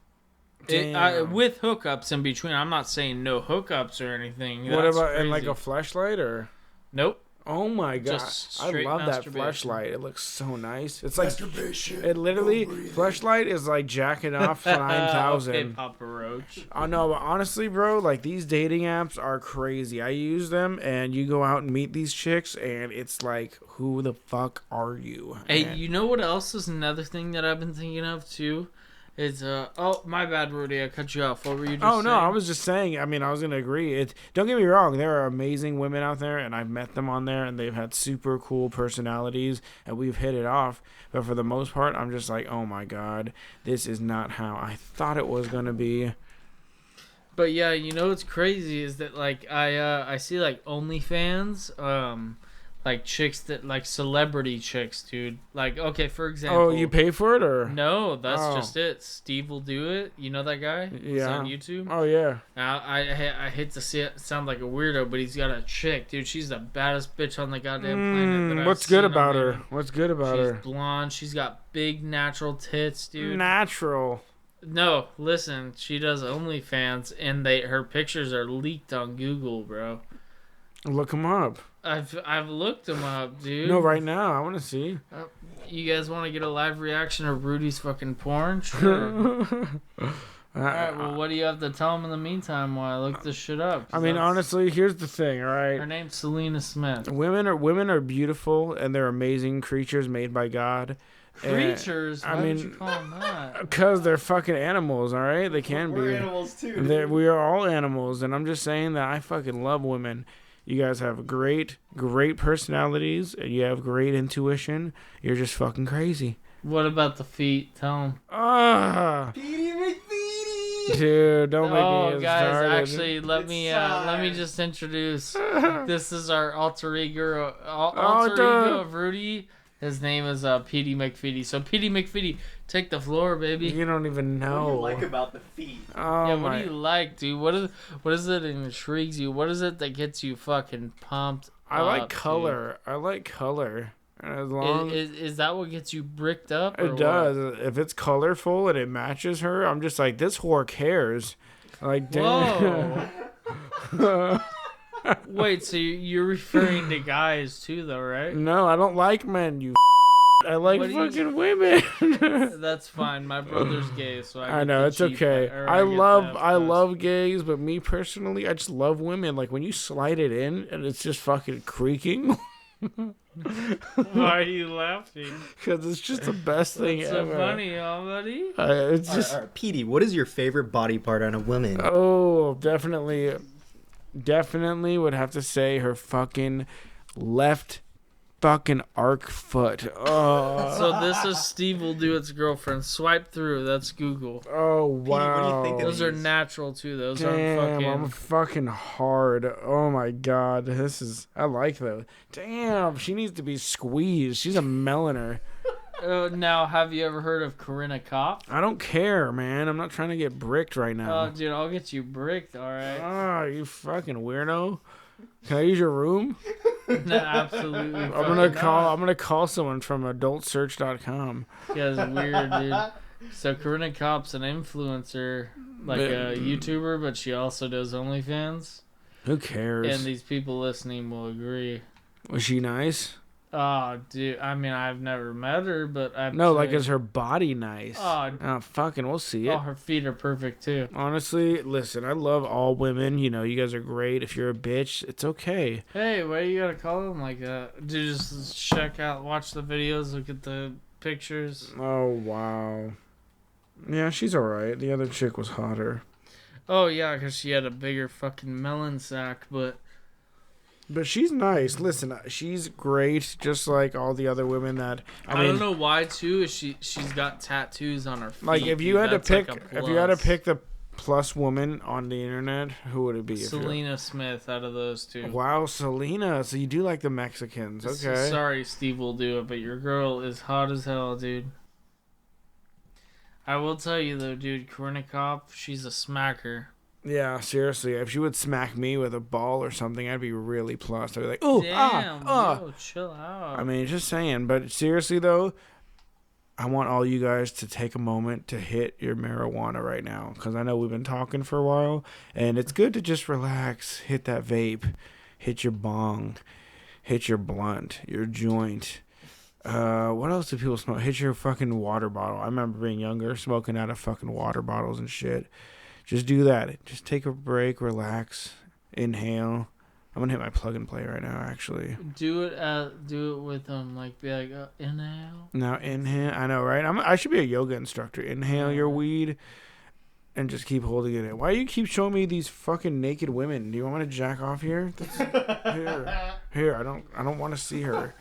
With hookups in between. I'm not saying no hookups or anything. What about in like a fleshlight or? Nope. Oh my god! I love that fleshlight. It looks so nice. It's like it literally fleshlight is like jacking off 9,000. Okay, Papa Roach. Oh no, but honestly, bro, like these dating apps are crazy. I use them, and you go out and meet these chicks, and it's like, who the fuck are you? Hey, you know what else is another thing that I've been thinking of too? It's oh, my bad, Rudy. I cut you off. What were you just saying? Oh, no, I was just saying, I mean, I was going to agree. Don't get me wrong. There are amazing women out there, and I've met them on there, and they've had super cool personalities, and we've hit it off. But for the most part, I'm just like, oh, my God, this is not how I thought it was going to be. But, yeah, you know what's crazy is that, like, I see, like, OnlyFans, like chicks that like celebrity chicks, dude. Like, okay, for example. Oh, you pay for it or? No, that's just it. Steve will do it. You know that guy? Yeah. He's on YouTube. Oh yeah. Now I hate to see it sound like a weirdo, but he's got a chick, dude. She's the baddest bitch on the goddamn planet. That What's good about her? What's good about her? She's blonde. She's got big natural tits, dude. Natural. No, listen. She does OnlyFans, and her pictures are leaked on Google, bro. Look them up. I've looked them up, dude. No, right now. I want to see. You guys want to get a live reaction of Rudy's fucking porn? Sure. Alright, well, what do you have to tell him in the meantime while I look this shit up? I mean, honestly, here's the thing, alright? Her name's Selena Smith. Women are beautiful, and they're amazing creatures made by God. Creatures? Why would you call them that? Because they're fucking animals, alright? They can be. We're animals too. We are all animals, and I'm just saying that I fucking love women. You guys have great personalities, and you have great intuition. You're just fucking crazy. What about the feet? Tell them. Petey McFeety! Dude, don't make me Oh, guys, started. actually, let me just introduce. This is our alter ego of Rudy. His name is Petey McFeety. So, Petey McFeety, take the floor, baby. You don't even know. What do you like about the feet? Oh, yeah, what do you like, dude? What is it that intrigues you? What is it that gets you fucking pumped I like up, color. Dude? I like color. As long is that what gets you bricked up? It does. If it's colorful and it matches her, I'm just like, this whore cares. Like, damn. Whoa. Wait, so you're referring to guys too, though, right? No, I don't like men. You. I like fucking women. That's fine. My brother's gay, so I know it's okay. I love gays, but me personally, I just love women. Like when you slide it in and it's just fucking creaking. Why are you laughing? Because it's just the best thing ever. So funny, buddy. It's just. All right, Petey, what is your favorite body part on a woman? Oh, definitely would have to say her fucking left fucking arc foot. Oh. So this is Steve will do its girlfriend. Swipe through. That's Google. Oh wow. Petey, what do you think of those these? are natural too. Those Damn, aren't fucking. I'm fucking hard. Oh my god, I like those. Damn, she needs to be squeezed. She's a meliner. Now, have you ever heard of Corinna Kopp? I don't care, man. I'm not trying to get bricked right now. Oh, dude, I'll get you bricked, all right? Oh, you fucking weirdo. Can I use your room? No, absolutely. I'm gonna call someone from adultsearch.com. Yeah, it's weird, dude. So Corinna Kopp's an influencer, like a YouTuber, but she also does OnlyFans. Who cares? And these people listening will agree. Was she nice? Oh, dude. I mean, I've never met her, but I've like, is her body nice? Oh, fucking, we'll see it. Oh, her feet are perfect, too. Honestly, listen, I love all women. You know, you guys are great. If you're a bitch, it's okay. Hey, why you gotta call them like that? Dude, just check out, watch the videos, look at the pictures. Oh, wow. Yeah, she's alright. The other chick was hotter. Oh, yeah, because she had a bigger fucking melon sack, but... But she's nice. Listen, she's great, just like all the other women that I mean, don't know why too. She's got tattoos on her feet. Like if you had to pick, the plus woman on the internet, who would it be? Selena Smith out of those two. Wow, Selena. So you do like the Mexicans, okay? Sorry, Steve will do it, but your girl is hot as hell, dude. I will tell you though, dude, Kornikov, she's a smacker. Yeah, seriously. If she would smack me with a ball or something, I'd be really plus. I'd be like, "Ooh, damn, yo, chill out." I mean, just saying. But seriously, though, I want all you guys to take a moment to hit your marijuana right now. Because I know we've been talking for a while. And it's good to just relax, hit that vape, hit your bong, hit your blunt, your joint. What else do people smoke? Hit your fucking water bottle. I remember being younger, smoking out of fucking water bottles and shit. Just do that. Just take a break, relax, inhale. I'm gonna hit my plug and play right now. Actually, do it with like be like inhale. Now inhale. I know, right? I should be a yoga instructor. Inhale your weed, and just keep holding it in. Why do you keep showing me these fucking naked women? Do you want me to jack off here? Here. I don't want to see her.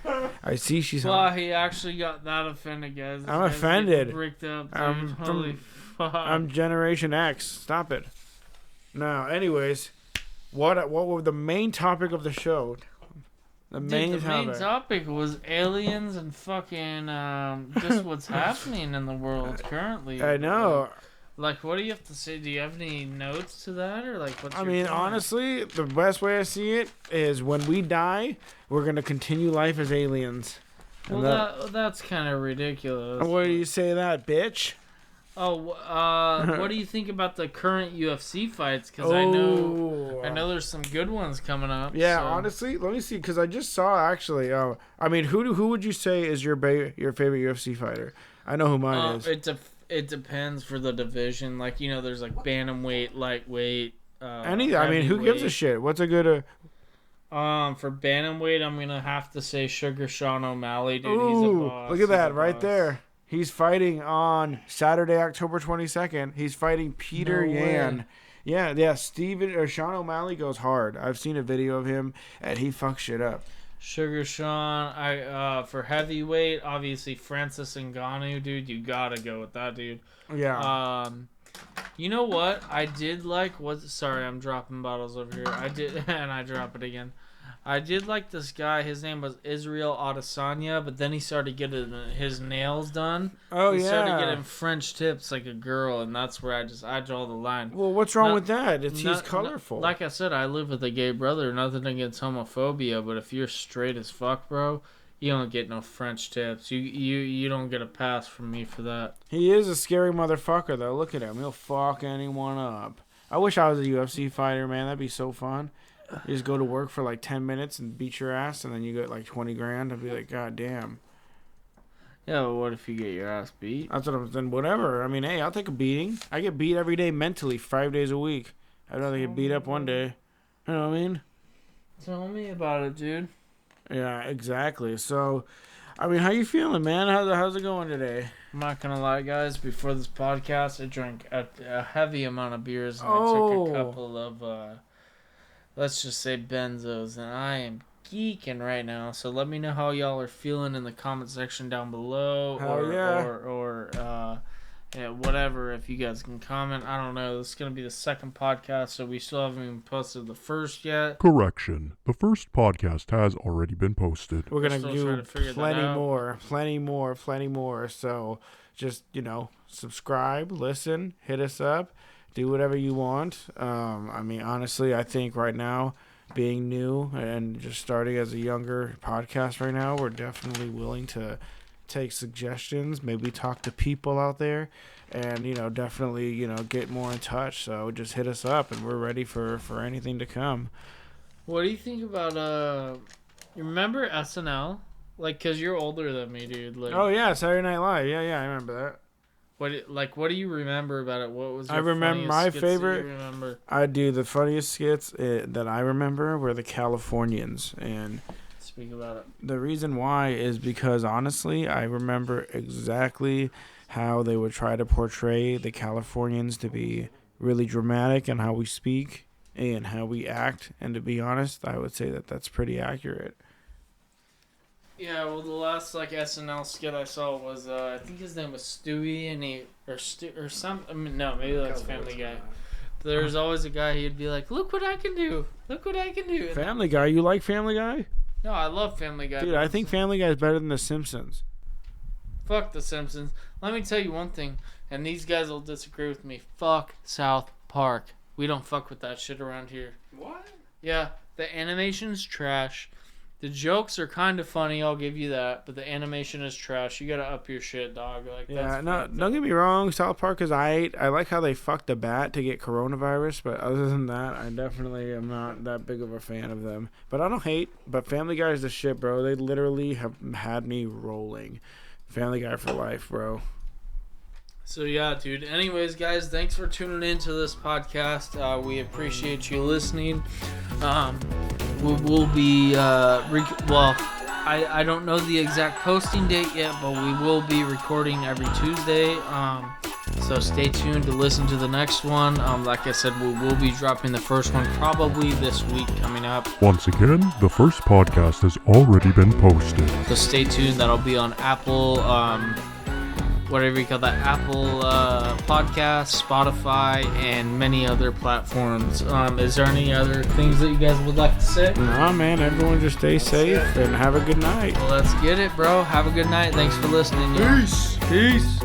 I see she's. Well, he actually got that offended, guys. I'm offended. Bricked up, dude. Holy fuck. I'm Generation X. Stop it. Now, anyways, what were the main topic of the show? The main topic was aliens and fucking just what's happening in the world currently. I know. Like, what do you have to say? Do you have any notes to that, or like what's? I mean, honestly, the best way I see it is when we die, we're gonna continue life as aliens. Well, that's kind of ridiculous. What do you say that, bitch? What do you think about the current UFC fights? Because I know there's some good ones coming up. Yeah, so. Honestly, let me see. Because I just saw actually. I mean, who would you say is your favorite UFC fighter? I know who mine is. It depends for the division. Like there's like bantamweight, lightweight. I mean, who gives a shit? What's a good? For bantamweight, I'm gonna have to say Sugar Sean O'Malley, dude. Ooh, he's a boss. Look at that right there. He's fighting on Saturday, October 22nd. He's fighting Peter Yan. Yeah. Sean O'Malley goes hard. I've seen a video of him, and he fucks shit up. Sugar Sean. For heavyweight, obviously Francis Ngannou, dude. You gotta go with that, dude. Yeah. You know what? I did like Sorry, I'm dropping bottles over here. I did, and I drop it again. I did like this guy. His name was Israel Adesanya, but then he started getting his nails done. He started getting French tips like a girl, and that's where I draw the line. Well, what's wrong with that? He's colorful. Like I said, I live with a gay brother. Nothing against homophobia, but if you're straight as fuck, bro, you don't get no French tips. You don't get a pass from me for that. He is a scary motherfucker, though. Look at him. He'll fuck anyone up. I wish I was a UFC fighter, man. That'd be so fun. You just go to work for like 10 minutes and beat your ass, and then you get like 20 grand. I'd be like, God damn. Yeah, but what if you get your ass beat? That's what I'm saying. Whatever. I mean, hey, I'll take a beating. I get beat every day mentally, 5 days a week. I'd rather get beat up one day. You know what I mean? Tell me about it, dude. Yeah, exactly. So, I mean, how you feeling, man? How's it going today? I'm not gonna lie, guys. Before this podcast, I drank a heavy amount of beers, and I took a couple of, let's just say benzos, and I am geeking right now. So let me know how y'all are feeling in the comment section down below, or whatever. If you guys can comment, I don't know. This is gonna be the second podcast, so we still haven't even posted the first yet. Correction: the first podcast has already been posted. We're gonna do plenty more. So just subscribe, listen, hit us up. Do whatever you want. I mean, honestly, I think right now, being new and just starting as a younger podcast right now, we're definitely willing to take suggestions, maybe talk to people out there, and, definitely, get more in touch. So just hit us up, and we're ready for anything to come. What do you think about, you remember SNL? Like, because you're older than me, dude. Like, oh, yeah, Saturday Night Live. Yeah, I remember that. What do you remember about it? What was your I remember my favorite. Remember? I do the funniest skits that I remember were the Californians, and speak about it. The reason why is because honestly, I remember exactly how they would try to portray the Californians to be really dramatic and how we speak and how we act. And to be honest, I would say that that's pretty accurate. Yeah, well, the last like SNL skit I saw was I think his name was Stewie, and or some. I mean, no, maybe that's Family Guy. There's always a guy. He'd be like, "Look what I can do! Look what I can do!" Family Guy. You like Family Guy? No, I love Family Guy. Dude, I think Family Guy is better than The Simpsons. Fuck The Simpsons. Let me tell you one thing, and these guys will disagree with me. Fuck South Park. We don't fuck with that shit around here. What? Yeah, the animation's trash. The jokes are kind of funny, I'll give you that, but the animation is trash. You gotta up your shit, dog. Like, yeah, no, don't get me wrong. South Park is I like how they fucked a bat to get coronavirus, but other than that, I definitely am not that big of a fan of them. But I don't hate. But Family Guy is the shit, bro. They literally have had me rolling. Family Guy for life, bro. So yeah, dude. Anyways, guys, thanks for tuning in to this podcast. We appreciate you listening. We'll be I don't know the exact posting date yet, but we will be recording every Tuesday. So stay tuned to listen to the next one. Like I said, we will be dropping the first one probably this week coming up. Once again, the first podcast has already been posted. So stay tuned. That'll be on Apple, whatever you call that, Apple Podcasts, Spotify, and many other platforms. Is there any other things that you guys would like to say? Nah, man. Everyone just stay safe and have a good night. Well, let's get it, bro. Have a good night. Thanks for listening. Peace.